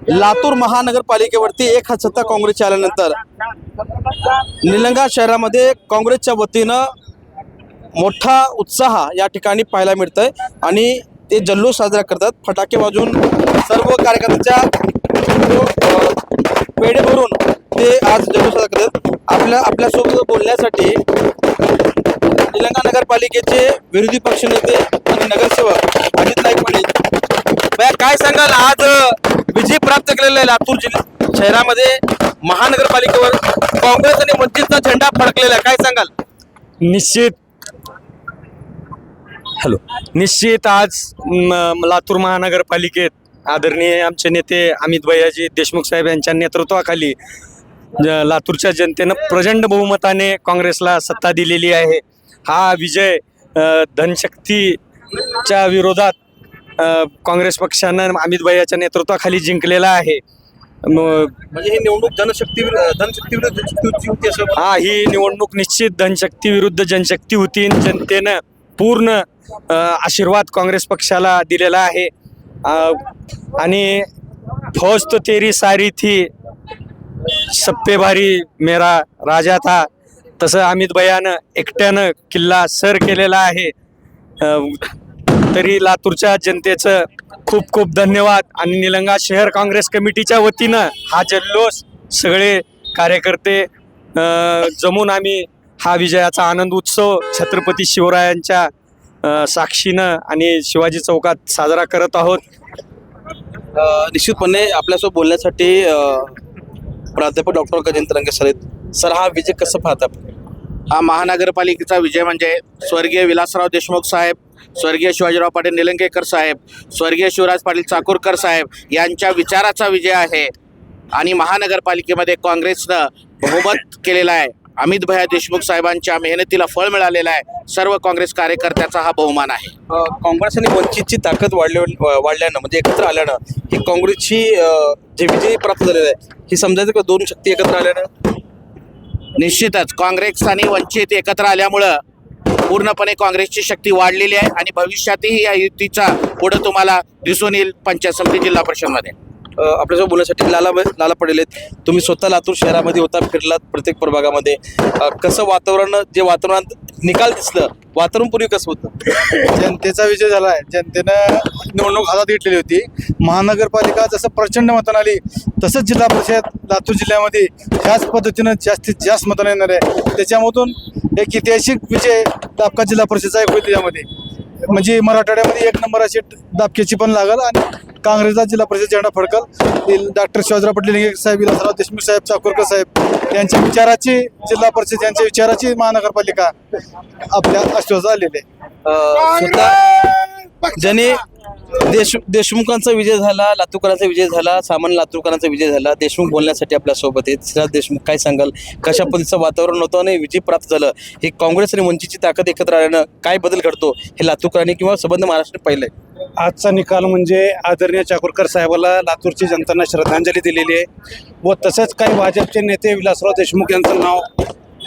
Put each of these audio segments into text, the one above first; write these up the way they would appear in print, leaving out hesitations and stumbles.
लातूर महानगरपालिकेवरती एक हात सत्ता काँग्रेसची आल्यानंतर निलंगा शहरामध्ये काँग्रेसच्या वतीनं मोठा उत्साह या ठिकाणी पाहायला मिळतोय आणि ते जल्लोष साजरा करतात। फटाके वाजवून सर्व कार्यकर्त्यांच्या पेढे भरून ते आज जल्लोष साजरा करतात। आपल्यासोबत बोलण्यासाठी निलंगा नगरपालिकेचे विरोधी पक्षनेते आणि नगरसेवक अजित नाईक पाटील, काय सांगाल? आज विजय प्राप्त केलेला आहे लातूर शहरामध्ये महानगरपालिकेवर काँग्रेस आणि वंचितचा झेंडा फडकलेला आहे, काय सांगाल? निश्चित आज लातूर महानगरपालिकेत आदरणीय आमचे नेते अमित भैयाजी देशमुख साहेब यांच्या नेतृत्वाखाली लातूरच्या जनतेनं प्रचंड बहुमताने काँग्रेसला सत्ता दिलेली आहे। हा विजय धनशक्तीच्या विरोधात काँग्रेस पक्षानं अमित भैयाच्या नेतृत्वाखाली जिंकलेला आहे। म्हणजे ही निवडणूक धनशक्ती विरुद्ध जनशक्ती होती असं? हा, ही निवडणूक निश्चित धनशक्ती विरुद्ध जनशक्ती होती। जनतेनं पूर्ण आशीर्वाद काँग्रेस पक्षाला दिलेला आहे आणि फौज तो तेरी सारी थी, सप्पे भारी मेरा राजा था, तसं अमित भैयानं एकट्यानं किल्ला सर केलेला आहे। तरी लातूरच्या जनतेचं खूप खूप धन्यवाद आणि निलंगा शहर काँग्रेस कमिटीच्या वतीनं हा जल्लोष सगळे कार्यकर्ते जमून आम्ही हा विजयाचा आनंद उत्सव छत्रपती शिवरायांच्या साक्षीनं आणि शिवाजी चौकात साजरा करत आहोत। निश्चितपणे आपल्यासोबत बोलण्यासाठी प्राध्यापक डॉक्टर गजेंद्र रंगे सर, हा विजय कसं पाहता? हा महानगरपालिकेचा विजय म्हणजे स्वर्गीय विलासराव देशमुख साहेब, स्वर्गीय शिवाजीराव पाटील निलंगेकर साहेब, स्वर्गीय शिवराज पाटील चाकूरकर साहेब यांच्या विचाराचा विजय आहे आणि महानगरपालिकेमध्ये काँग्रेसनं बहुमत केलेला आहे। अमित भैया देशमुख साहेबांच्या मेहनतीला फळ मिळालेलं आहे। सर्व काँग्रेस कार्यकर्त्याचा हा बहुमान आहे। काँग्रेस आणि वंचितची ताकद वाढल्यानं म्हणजे एकत्र आल्यानं ही काँग्रेसची जे विजय प्राप्त झालेला आहे ही समजायचं का दोन शक्ती एकत्र आल्यानं? निश्चितच काँग्रेस आणि वंचित एकत्र आल्यामुळं पूर्णपणे काँग्रेसची शक्ती वाढलेली आहे आणि भविष्यातही या युतीचा पुढे तुम्हाला दिसून येईल पंचायत समिती जिल्हा परिषदमध्ये। आपल्यासोबत बोलण्यासाठी लाला पटेल आहेत, तुम्ही स्वतः लातूर शहरामध्ये होता, फिरलात प्रत्येक प्रभागामध्ये, कसं जे वातावरणात निकाल दिसलं, वातावरण पूर्वी कसं होतं? जनतेचा विजय झाला आहे। जनतेनं निवडणूक हातात घेतलेली होती। महानगरपालिका जसं प्रचंड मतानं आली तसंच जिल्हा परिषद लातूर जिल्ह्यामध्ये ह्याच पद्धतीनं जास्तीत जास्त मतानं येणार आहे। त्याच्यामधून एक ऐतिहासिक विजय दापका जिल्हा परिषदचा एक होईल। त्याच्यामध्ये म्हणजे मराठवाड्यामध्ये एक नंबर अशी दापक्याची पण लागल आणि काँग्रेसचा जिल्हा परिषद झेंडा फडकल। डॉक्टर शिवाजीराव पाटील निलंगेकर साहेब, विलासराव देशमुख साहेब, चाकूरकर साहेब यांच्या विचाराची जिल्हा परिषद यांच्या विचाराची महानगरपालिका आपल्या अस्तित्वात आलेली आहे। स्वतः ज्याने देशमुखांचा विजय झाला, लातूरकरांचा विजय झाला, सामान्य लातूरकरांचा विजय झाला। देशमुख बोलण्यासाठी आपल्यासोबत आहेत। श्रीनाथ देशमुख, काय सांगाल, कशा पद्धतीचं वातावरण होतं आणि विजय प्राप्त झालं? हे काँग्रेस आणि वंचितची ताकद एकत्र आल्यानं काय बदल घडतो हे लातूरकरांनी किंवा संबंध महाराष्ट्राने पाहिलंय? आजचा निकाल म्हणजे आदरणीय चाकूरकर साहेबाला लातूरची जनतेनं श्रद्धांजली दिलेली आहे व तसंच काही भाजपचे नेते विलासराव देशमुख यांचं नाव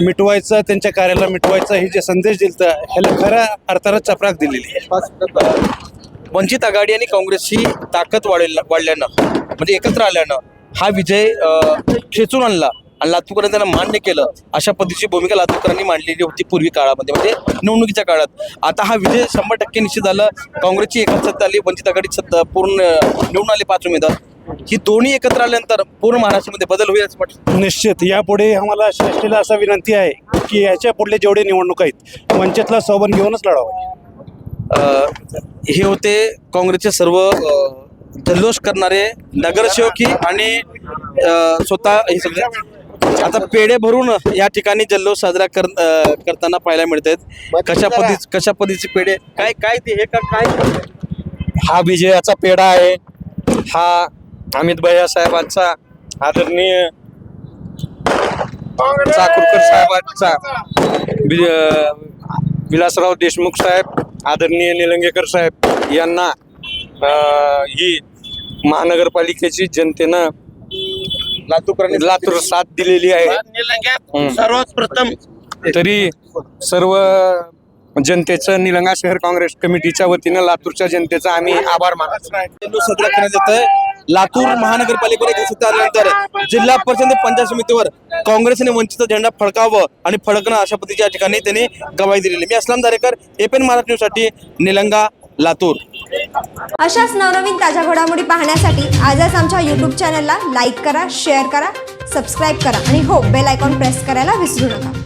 मिटवायचं, त्यांच्या कार्याला मिटवायचं हे जे संदेश दिलता ह्याला खऱ्या अर्थानं चपराक दिलेली आहे। वंचित आघाडी आणि काँग्रेसची ताकद वाढल्यानं म्हणजे एकत्र आल्यानं हा विजय खेचून आणला आणि लातूरकरांनी त्यांना मान्य केलं, अशा पद्धतीची भूमिका लातूरकरांनी मांडलेली होती पूर्वी काळामध्ये, म्हणजे निवडणुकीच्या काळात। आता हा विजय 100% निश्चित झाला। काँग्रेसची एकच सत्ता आली, वंचित आघाडी सत्ता पूर्ण निवडून आले 5 उमेदवार। ही दोन्ही एकत्र आल्यानंतर पूर्ण महाराष्ट्रामध्ये बदल होईल असं वाटतं? निश्चित यापुढे आम्हाला श्रेष्ठीला असा विनंती आहे की याच्या पुढले जेवढे निवडणूक आहेत वंचितला सोबत घेऊनच लढावं। हे होते काँग्रेसचे सर्व जल्लोष करणारे नगरसेवकी आणि स्वतः हे सगळे आता पेढे भरून या ठिकाणी जल्लोष साजरा करताना पाहायला मिळत आहेत। कशा पद्धतीचे पेढे, काय ते हे काय? हा विजयाचा पेढा आहे। हा अमित भैया साहेबांचा, आदरणीय चाकूरकर साहेबांचा, विलासराव देशमुख साहेब, आदरणीय निलंगेकर साहेब यांना ही महानगरपालिकेची जनतेनं लातूर साथ दिलेली आहे। सर्वात प्रथम तरी सर्व जनतेचं निलंगा शहर काँग्रेस कमिटीच्या वतीनं लातूरच्या जनतेचा आम्ही आभार मानतो। साजरा करण्यात येत आहे। लातूर महानगरपालिकेवर एक सत्ता आल्यानंतर जिल्हा परिषद पंचायत समितीवर काँग्रेसने वंचितचा झेंडा फडकावं आणि फडकणं अशा पद्धतीच्या ठिकाणी त्यांनी गवाही दिलेली. मी असलम दारेकर, एपीएन महाराष्ट्र न्यूजसाठी निलंगा, लातूर. अशाच नवनवीन ताज्या घडामोडी पाहण्यासाठी आजच आमच्या यूट्यूब चॅनलला लाईक करा, शेअर करा, सबस्क्राईब करा आणि हो, बेल आयकॉन प्रेस करायला विसरू नका.